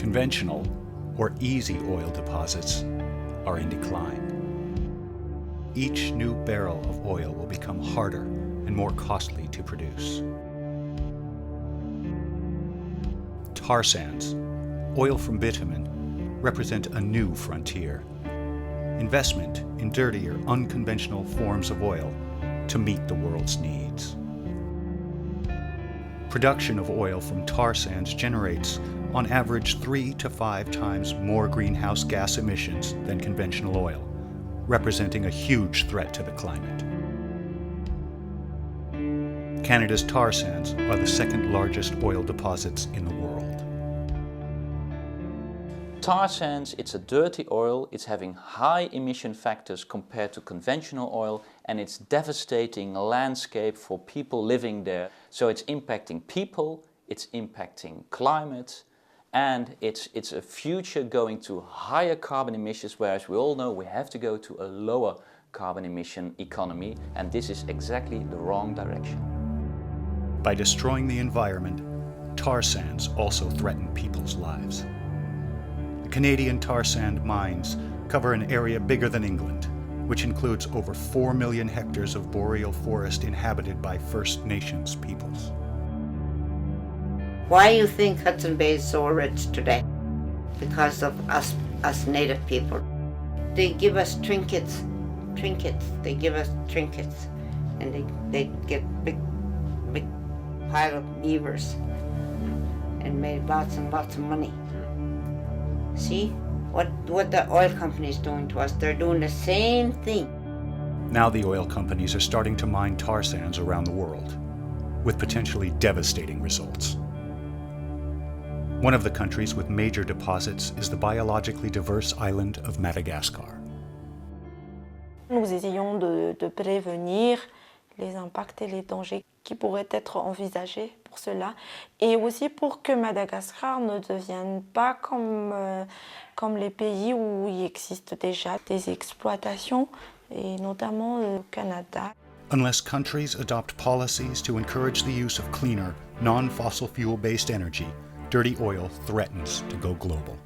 Conventional, or easy oil deposits are in decline. Each new barrel of oil will become harder and more costly to produce. Tar sands, oil from bitumen, represent a new frontier. Investment in dirtier, unconventional forms of oil to meet the world's needs. Production of oil from tar sands generates, on average, 3 to 5 times more greenhouse gas emissions than conventional oil, representing a huge threat to the climate. Canada's tar sands are the second largest oil deposits in the world. Tar sands, it's a dirty oil, it's having high emission factors compared to conventional oil, and it's devastating a landscape for people living there. So it's impacting people, it's impacting climate, and it's a future going to higher carbon emissions, whereas we all know we have to go to a lower carbon emission economy, and this is exactly the wrong direction. By destroying the environment, tar sands also threaten people's lives. The Canadian tar sand mines cover an area bigger than England, which includes over 4 million hectares of boreal forest inhabited by First Nations peoples. Why you think Hudson Bay is so rich today? Because of us native people. They give us trinkets, they give us trinkets, and they get big pile of beavers and made lots and lots of money. See what the oil company is doing to us? They're doing the same thing. Now the oil companies are starting to mine tar sands around the world, with potentially devastating results. One of the countries with major deposits is the biologically diverse island of Madagascar. Nous essayons de prévenir les impacts et les dangers qui pourraient être envisagés pour cela, et aussi pour que Madagascar ne devienne pas comme les pays où il existe déjà des exploitations, et notamment au Canada. Unless countries adopt policies to encourage the use of cleaner, non-fossil fuel-based energy, dirty oil threatens to go global.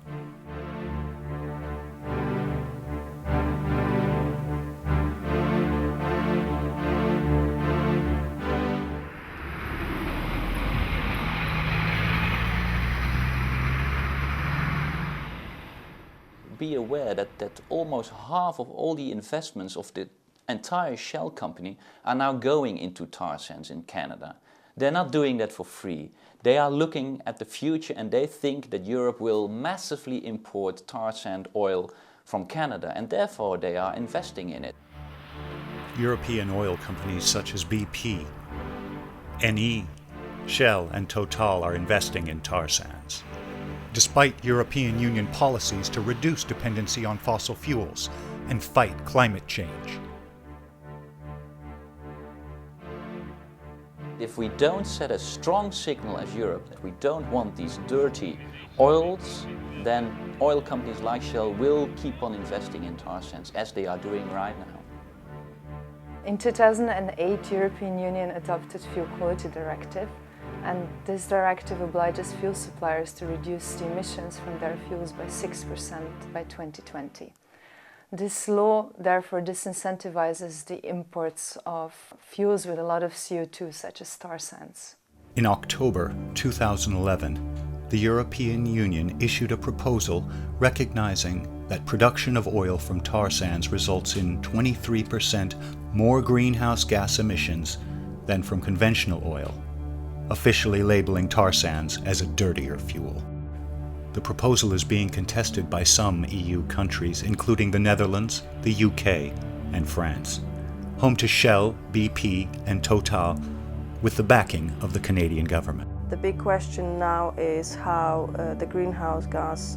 Be aware that almost half of all the investments of the entire Shell company are now going into tar sands in Canada. They're not doing that for free. They are looking at the future, and they think that Europe will massively import tar sand oil from Canada, and therefore they are investing in it. European oil companies such as BP, NE, Shell, and Total are investing in tar sands. Despite European Union policies to reduce dependency on fossil fuels and fight climate change. If we don't set a strong signal as Europe that we don't want these dirty oils, then oil companies like Shell will keep on investing in tar sands as they are doing right now. In 2008, European Union adopted Fuel Quality Directive, and this directive obliges fuel suppliers to reduce the emissions from their fuels by 6% by 2020. This law therefore disincentivizes the imports of fuels with a lot of CO2, such as tar sands. In October 2011, the European Union issued a proposal recognizing that production of oil from tar sands results in 23% more greenhouse gas emissions than from conventional oil, officially labeling tar sands as a dirtier fuel. The proposal is being contested by some EU countries, including the Netherlands, the UK, and France, home to Shell, BP, and Total, with the backing of the Canadian government. The big question now is how the greenhouse gas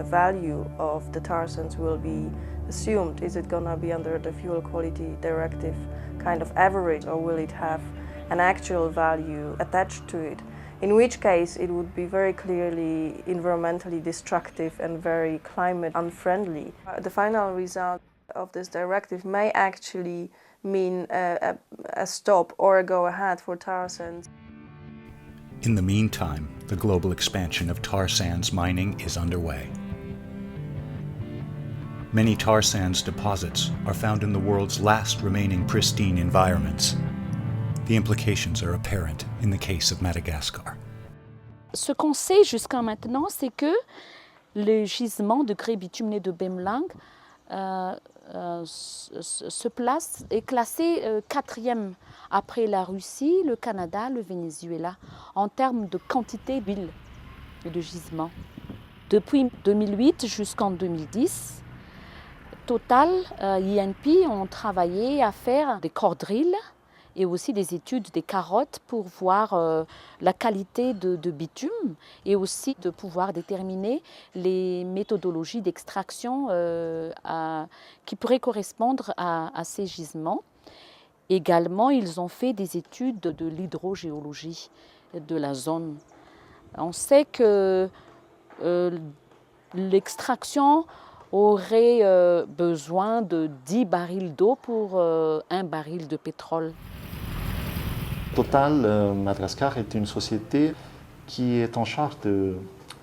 value of the tar sands will be assumed. Is it going to be under the Fuel Quality Directive kind of average, or will it have an actual value attached to it? In which case it would be very clearly environmentally destructive and very climate unfriendly. The final result of this directive may actually mean a stop or a go ahead for tar sands. In the meantime, the global expansion of tar sands mining is underway. Many tar sands deposits are found in the world's last remaining pristine environments. The implications are apparent in the case of Madagascar. Ce qu'on sait jusqu'à maintenant, c'est que le gisement de grès bitumineux de Bemlang est classé quatrième après la Russie, le Canada, le Venezuela, en termes de quantité d'huile et de gisement. Depuis 2008 jusqu'en 2010, Total, INP ont travaillé à faire des core drills et aussi des études des carottes pour voir la qualité de bitume et aussi de pouvoir déterminer les méthodologies d'extraction qui pourraient correspondre à ces gisements. Également, ils ont fait des études de l'hydrogéologie de la zone. On sait que l'extraction aurait besoin de 10 barils d'eau pour 1 baril de pétrole. Total Madagascar est une société qui est en charge de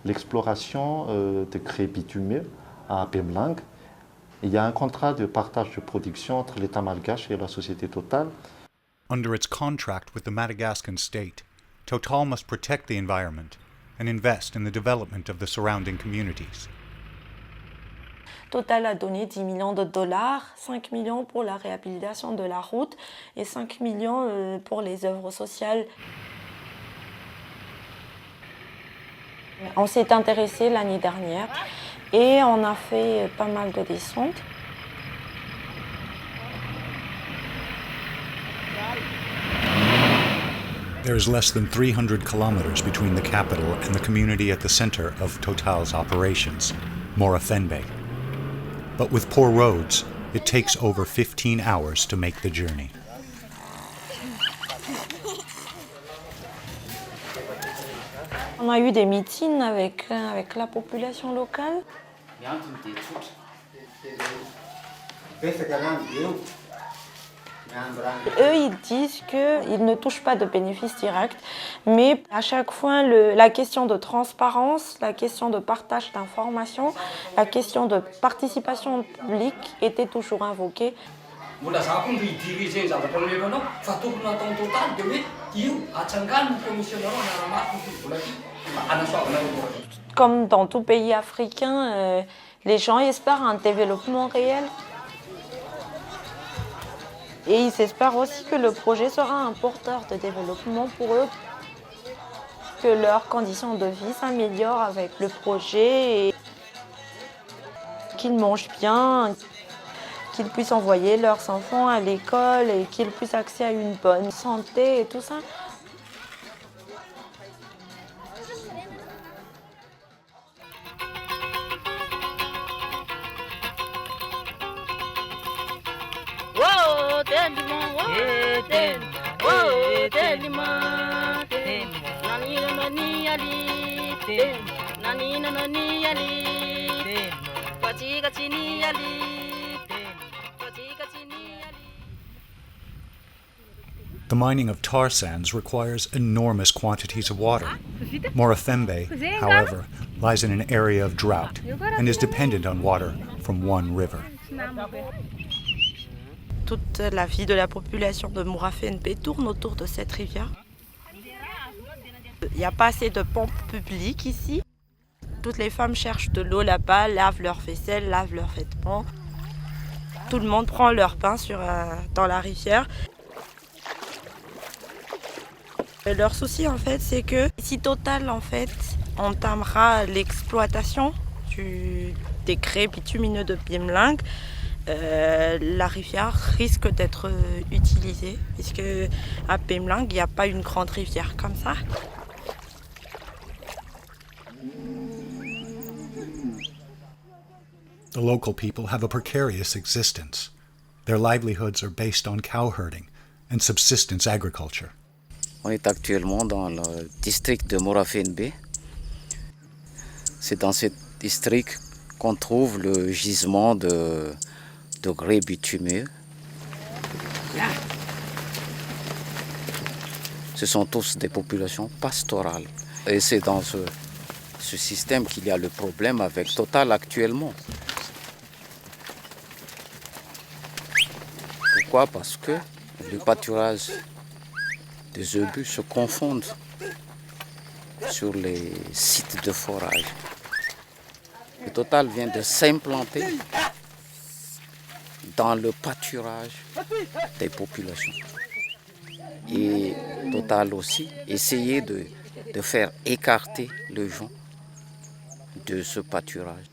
l'exploration de grès bitumeux à Bemlang. Il y a un contrat de partage de production entre l'État malgache et la société Total. Under its contract with the Madagascan state, Total must protect the environment and invest in the development of the surrounding communities. Total a donné 10 millions de dollars, 5 millions pour la réhabilitation de la route et 5 millions pour les œuvres sociales. On s'est intéressé l'année dernière et on a fait pas mal de descentes. There is less than 300 kilometers between the capital and the community at the center of Total's operations, Morafenbe. But with poor roads, it takes over 15 hours to make the journey. On a eu des meetings avec la population locale. Eux, ils disent qu'ils ne touchent pas de bénéfices directs, mais à chaque fois, la question de transparence, la question de partage d'informations, la question de participation publique était toujours invoquée. Comme dans tout pays africain, les gens espèrent un développement réel. Et ils espèrent aussi que le projet sera un porteur de développement pour eux, que leurs conditions de vie s'améliorent avec le projet, et qu'ils mangent bien, qu'ils puissent envoyer leurs enfants à l'école et qu'ils puissent accéder à une bonne santé et tout ça. The mining of tar sands requires enormous quantities of water. Morafembe, however, lies in an area of drought and is dependent on water from one river. Toute la vie de la population de Morafenbe tourne autour de cette rivière. Il n'y a pas assez de pompes publiques ici. Toutes les femmes cherchent de l'eau là-bas, lavent leur vaisselle, lavent leurs vêtements. Tout le monde prend leur bain dans la rivière. Et leur souci, en fait, c'est que si Total, en fait, entamera l'exploitation des grès bitumineux de Bemlang, la rivière risque d'être utilisée, puisque à Bemlang, il n'y a pas une grande rivière comme ça. The local people have a precarious existence. Their livelihoods are based on cow herding and subsistence agriculture. On est actuellement dans le district de Morafenbe. C'est dans ce district qu'on trouve le gisement de grès bitumeux. Ce sont tous des populations pastorales. Et c'est dans ce système qu'il y a le problème avec Total actuellement. Pourquoi? Parce que le pâturage des obus se confondent sur les sites de forage. Le Total vient de s'implanter dans le pâturage des populations. Et Total aussi essayer de faire écarter les gens de ce pâturage.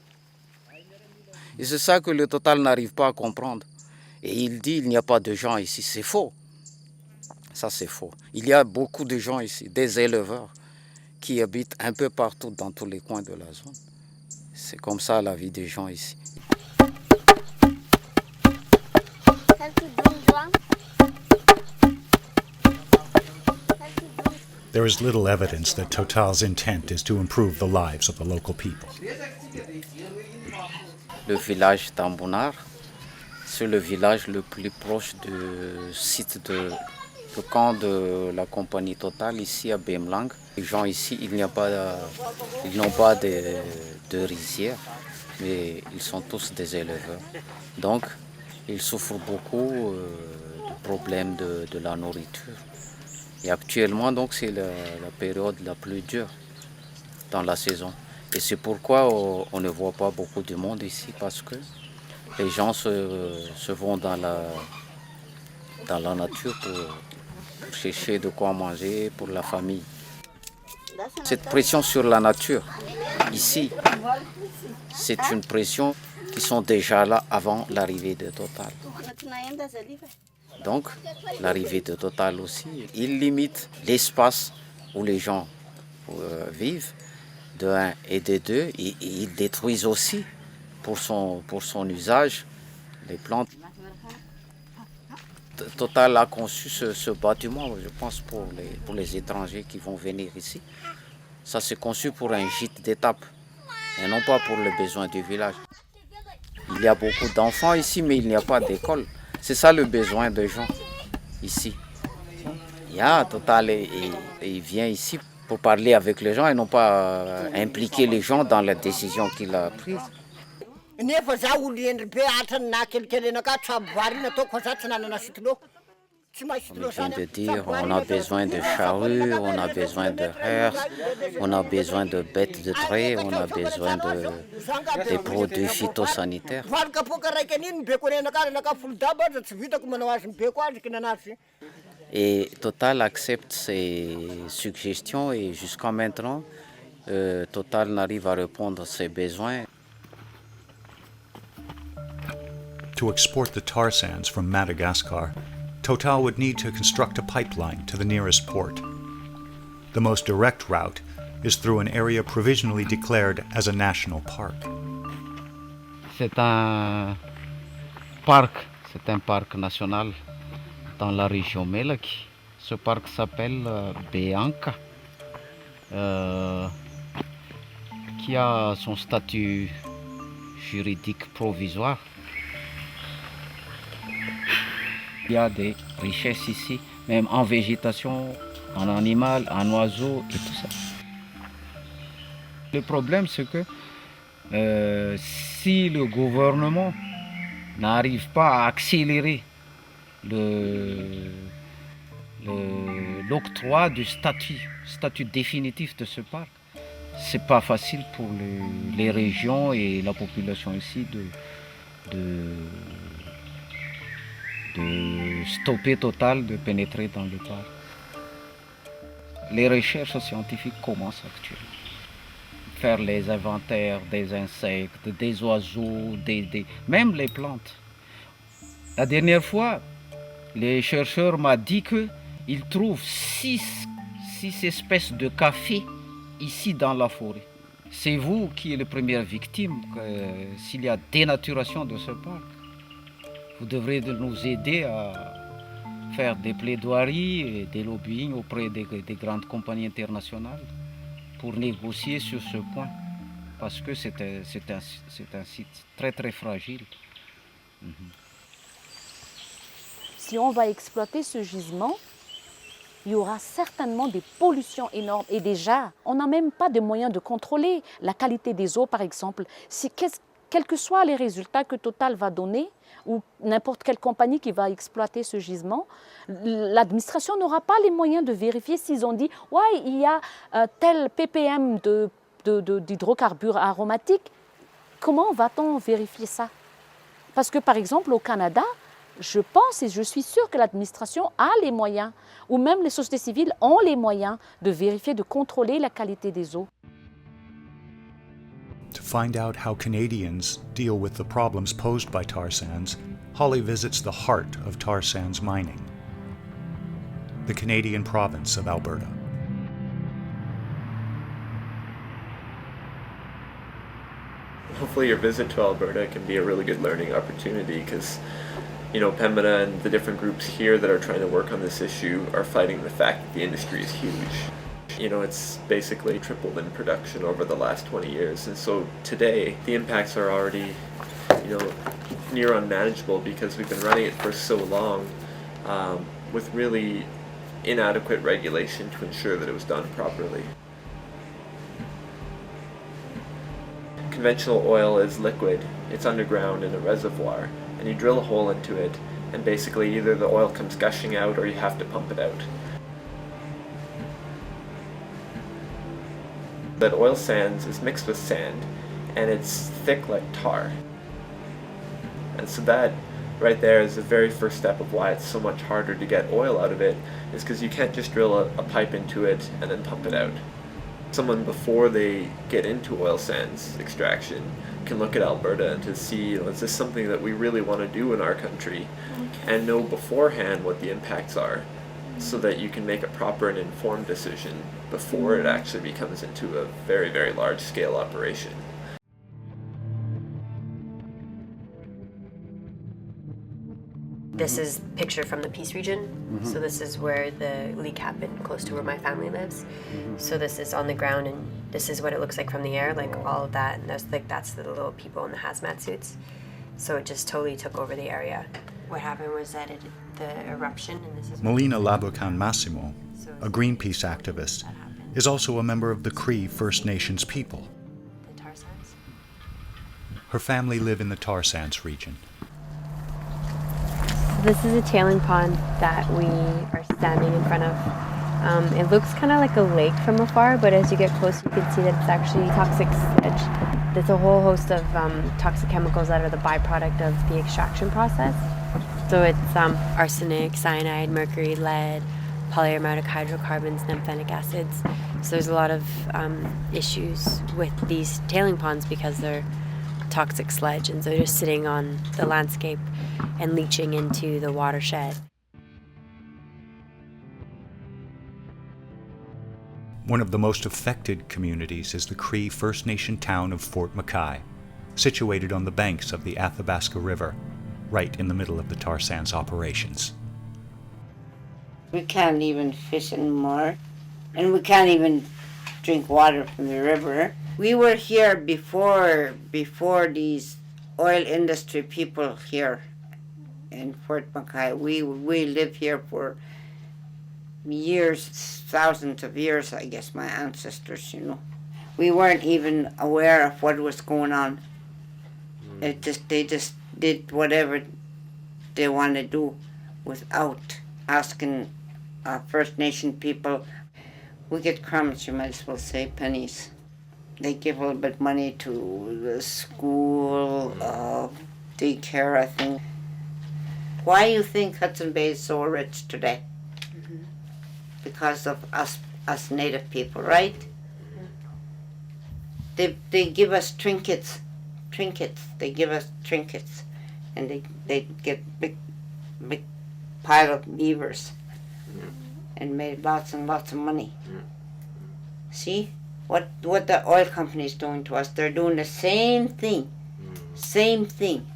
Et c'est ça que le Total n'arrive pas à comprendre. Et il dit il n'y a pas de gens ici. C'est faux. Ça c'est faux. Il y a beaucoup de gens ici, des éleveurs qui habitent un peu partout dans tous les coins de la zone. C'est comme ça la vie des gens ici. There is little evidence that Total's intent is to improve the lives of the local people. Le village d'Ambounar, c'est le village le plus proche du site de camp de la compagnie Total ici à Bemlang. Les gens ici, ils n'ont pas de rizière, mais ils sont tous des éleveurs. Donc, ils souffrent beaucoup du problème de la nourriture. Et actuellement, donc, c'est la période la plus dure dans la saison. Et c'est pourquoi on ne voit pas beaucoup de monde ici, parce que les gens se vont dans la nature pour chercher de quoi manger pour la famille. Cette pression sur la nature, ici, c'est une pression qui sont déjà là avant l'arrivée de Total. Donc, l'arrivée de Total aussi, il limite l'espace où les gens vivent, de 1 et de 2, et ils détruisent aussi pour son usage les plantes. Total a conçu ce bâtiment, je pense, pour les étrangers qui vont venir ici. Ça c'est conçu pour un gîte d'étape et non pas pour les besoins du village. Il y a beaucoup d'enfants ici, mais il n'y a pas d'école. C'est ça le besoin des gens ici. Il y a Total et il vient ici pour parler avec les gens et non pas impliquer les gens dans la décision qu'il a prise. On vient de dire on a besoin de charrues, on a besoin de herses, on a besoin de bêtes de trait, on a besoin des produits phytosanitaires. Et Total accepte ces suggestions et jusqu'à maintenant, Total n'arrive à répondre à ses besoins. To export the tar sands from Madagascar, Total would need to construct a pipeline to the nearest port. The most direct route is through an area provisionally declared as a national park. C'est un parc national dans la région Melaki. Ce parc s'appelle Beanka, qui a son statut juridique provisoire. Il y a des richesses ici, même en végétation, en animal, en oiseaux et tout ça. Le problème, c'est que si le gouvernement n'arrive pas à accélérer l'octroi du statut définitif de ce parc, c'est pas facile pour les régions et la population ici de stopper Total de pénétrer dans le parc. Les recherches scientifiques commencent actuellement. Faire les inventaires des insectes, des oiseaux, même les plantes. La dernière fois, les chercheurs m'ont dit qu'ils trouvent 6 espèces de café ici dans la forêt. C'est vous qui êtes les premières victimes s'il y a dénaturation de ce parc. Vous devrez nous aider à faire des plaidoiries et des lobbying auprès des grandes compagnies internationales pour négocier sur ce point, parce que c'est un site très très fragile. Si on va exploiter ce gisement, il y aura certainement des pollutions énormes. Et déjà, on n'a même pas de moyens de contrôler la qualité des eaux, par exemple. Quels que soient les résultats que Total va donner, ou n'importe quelle compagnie qui va exploiter ce gisement, l'administration n'aura pas les moyens de vérifier s'ils ont dit « ouais, il y a tel ppm d'hydrocarbures aromatiques ». Comment va-t-on vérifier ça? Parce que, par exemple, au Canada, je pense et je suis sûre que l'administration a les moyens, ou même les sociétés civiles ont les moyens de vérifier, de contrôler la qualité des eaux. To find out how Canadians deal with the problems posed by tar sands, Holly visits the heart of tar sands mining, the Canadian province of Alberta. Hopefully your visit to Alberta can be a really good learning opportunity because, Pembina and the different groups here that are trying to work on this issue are fighting the fact that the industry is huge. It's basically tripled in production over the last 20 years. And so today, the impacts are already, near unmanageable because we've been running it for so long with really inadequate regulation to ensure that it was done properly. Conventional oil is liquid. It's underground in a reservoir, and you drill a hole into it, and basically either the oil comes gushing out or you have to pump it out. That oil sands is mixed with sand, and it's thick like tar. And so that right there is the very first step of why it's so much harder to get oil out of it, is because you can't just drill a pipe into it and then pump it out. Someone before they get into oil sands extraction can look at Alberta and to see, is this something that we really want to do in our country, and know beforehand what the impacts are, so that you can make a proper and informed decision before it actually becomes into a very, very large scale operation. This is a picture from the Peace region. So this is where the leak happened, close to where my family lives. So this is on the ground, and this is what it looks like from the air, like all of that. And that's the little people in the hazmat suits. So it just totally took over the area. What happened was that the eruption, and this is... Melina Labucan Massimo, a Greenpeace activist, is also a member of the Cree First Nations people. The tar sands. Her family live in the tar sands region. This is a tailing pond that we are standing in front of. It looks kind of like a lake from afar, but as you get close, you can see that it's actually toxic sludge. There's a whole host of toxic chemicals that are the byproduct of the extraction process. So it's arsenic, cyanide, mercury, lead, polyaromatic hydrocarbons, nymphenic acids. So there's a lot of issues with these tailing ponds because they're toxic sludge, and so they're just sitting on the landscape and leaching into the watershed. One of the most affected communities is the Cree First Nation town of Fort McKay, situated on the banks of the Athabasca River, right in the middle of the tar sands operations. We can't even fish anymore, and we can't even drink water from the river. We were here before these oil industry people here in Fort McKay. We lived here for years, thousands of years, I guess, my ancestors, We weren't even aware of what was going on. They just did whatever they want to do without asking First Nation people. We get crumbs, you might as well say pennies. They give a little bit of money to the school, daycare, I think. Why do you think Hudson Bay is so rich today? Because of us Native people, right? They give us trinkets. They give us trinkets, and they get big pile of beavers, and made lots and lots of money. See what the oil company is doing to us? They're doing the same thing, same thing.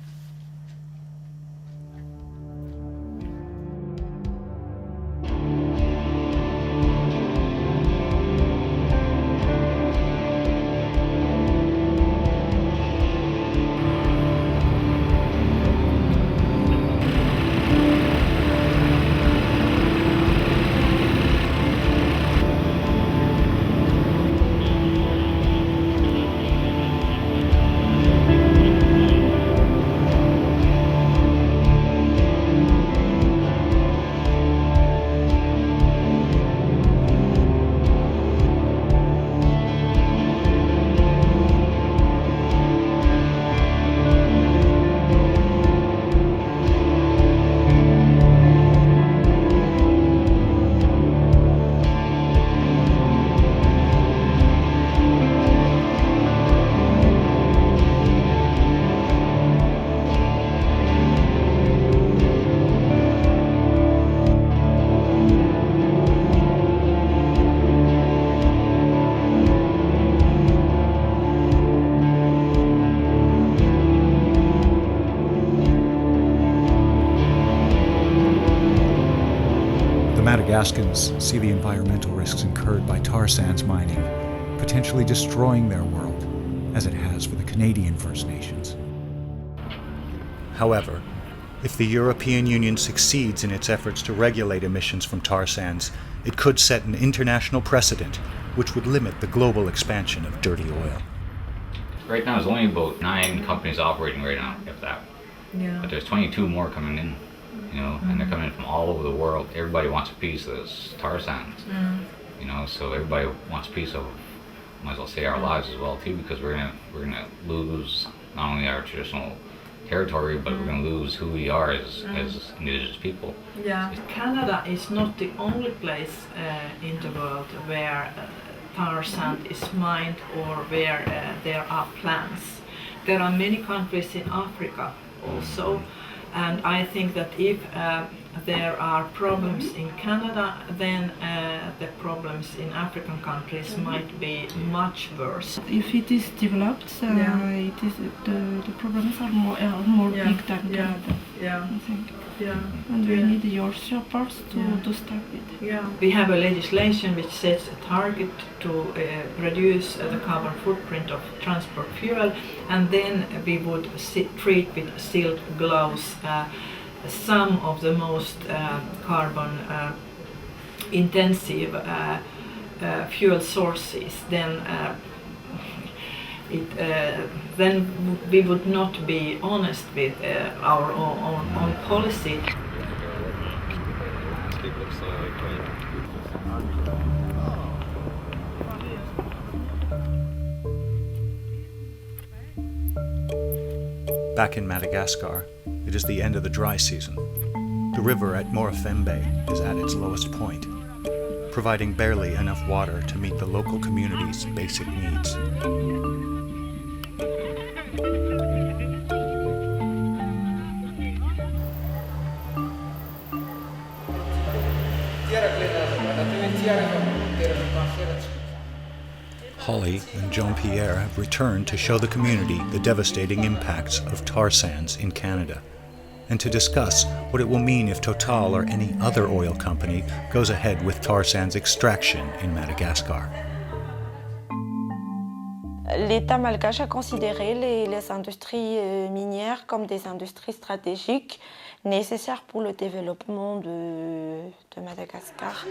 Madagascans see the environmental risks incurred by tar sands mining, potentially destroying their world, as it has for the Canadian First Nations. However, if the European Union succeeds in its efforts to regulate emissions from tar sands, it could set an international precedent which would limit the global expansion of dirty oil. Right now, there's only about 9 companies operating right now, if that. Yeah. But there's 22 more coming in, you know, and they're coming in from all over the world. Everybody wants a piece of this tar sands, you know, so everybody wants a piece of, might as well say, our lives as well too, because we're gonna lose not only our traditional territory, but we're going to lose who we are as indigenous people. Yeah, Canada is not the only place in the world where tar sand is mined or where there are plants. There are many countries in Africa also, and I think that if there are problems in Canada, then the problems in African countries might be much worse. If it is developed, it is the problems are more big than Canada. Yeah. I think. Yeah. And we need your support to start with. Yeah. We have a legislation which sets a target to reduce the carbon footprint of transport fuel, and then we would treat with steel gloves some of the most carbon intensive fuel sources. Then we would not be honest with our own policy. Back in Madagascar, it is the end of the dry season. The river at Morafembe is at its lowest point, providing barely enough water to meet the local community's basic needs. Holly and Jean-Pierre have returned to show the community the devastating impacts of tar sands in Canada, and to discuss what it will mean if Total or any other oil company goes ahead with tar sands extraction in Madagascar. L'État malgache a considéré les industries minières comme des industries stratégiques nécessaires pour le développement de Madagascar.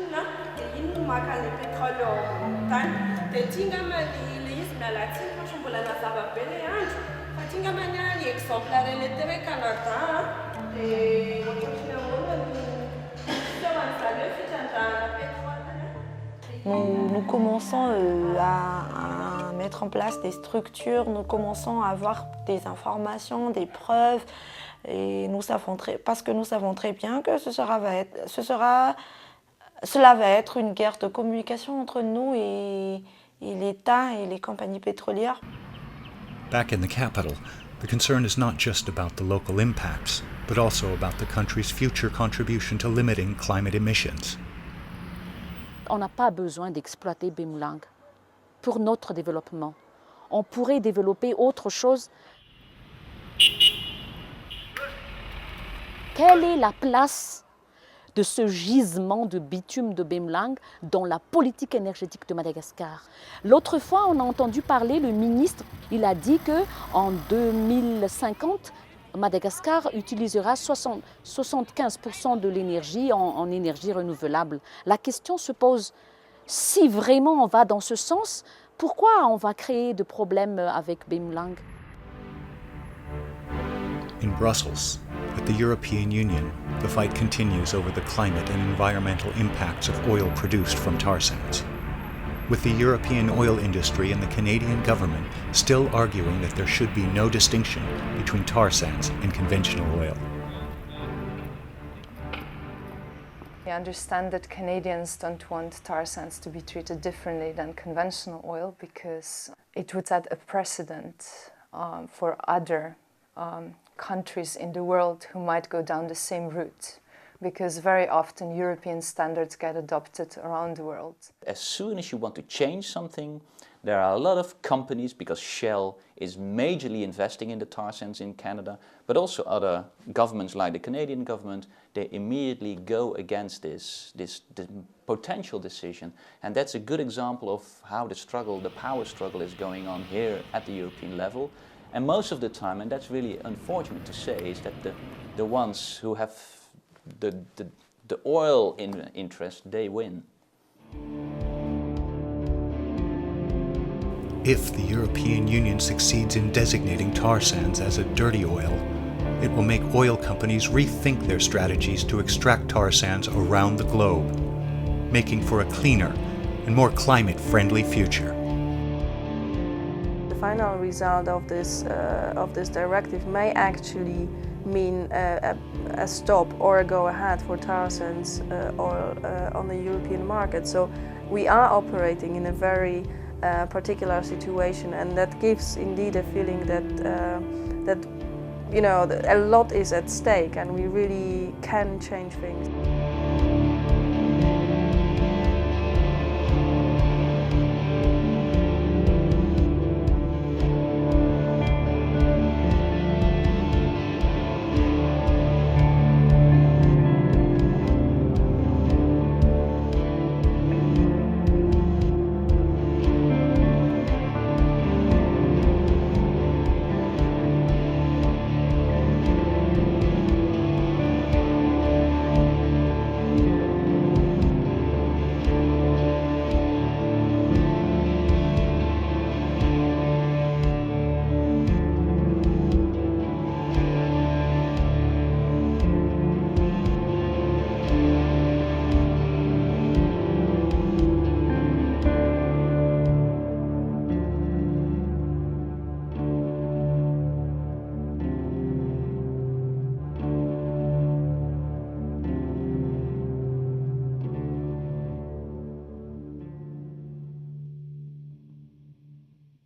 Nous commençons à mettre en place des structures, nous commençons à avoir des informations, des preuves, et parce que nous savons très bien que cela va être une guerre de communication entre nous et l'État et les compagnies pétrolières. Back in the capital, the concern is not just about the local impacts, but also about the country's future contribution to limiting climate emissions. On n'a pas besoin d'exploiter Bemlang pour notre développement. On pourrait développer autre chose. Quelle est la place de ce gisement de bitume de Bemlang dans la politique énergétique de Madagascar? L'autre fois, on a entendu parler, le ministre, il a dit qu'en 2050, Madagascar utilisera 75% de l'énergie en énergie renouvelable. La question se pose, si vraiment on va dans ce sens, pourquoi on va créer de problèmes avec Bemlang? In Brussels, at the European Union, the fight continues over the climate and environmental impacts of oil produced from tar sands, with the European oil industry and the Canadian government still arguing that there should be no distinction between tar sands and conventional oil. We understand that Canadians don't want tar sands to be treated differently than conventional oil because it would set a precedent for other countries in the world who might go down the same route. because very often European standards get adopted around the world. As soon as you want to change something, there are a lot of companies, because Shell is majorly investing in the tar sands in Canada, but also other governments like the Canadian government, they immediately go against this potential decision. And that's a good example of how the power struggle is going on here at the European level. And most of the time, and that's really unfortunate to say, is that the ones who have the oil interest, they win. If the European Union succeeds in designating tar sands as a dirty oil, it will make oil companies rethink their strategies to extract tar sands around the globe, making for a cleaner and more climate-friendly future. The final result of this directive may actually mean a stop or a go ahead for tar sands oil on the European market. So we are operating in a very particular situation, and that gives indeed a feeling that a lot is at stake and we really can change things.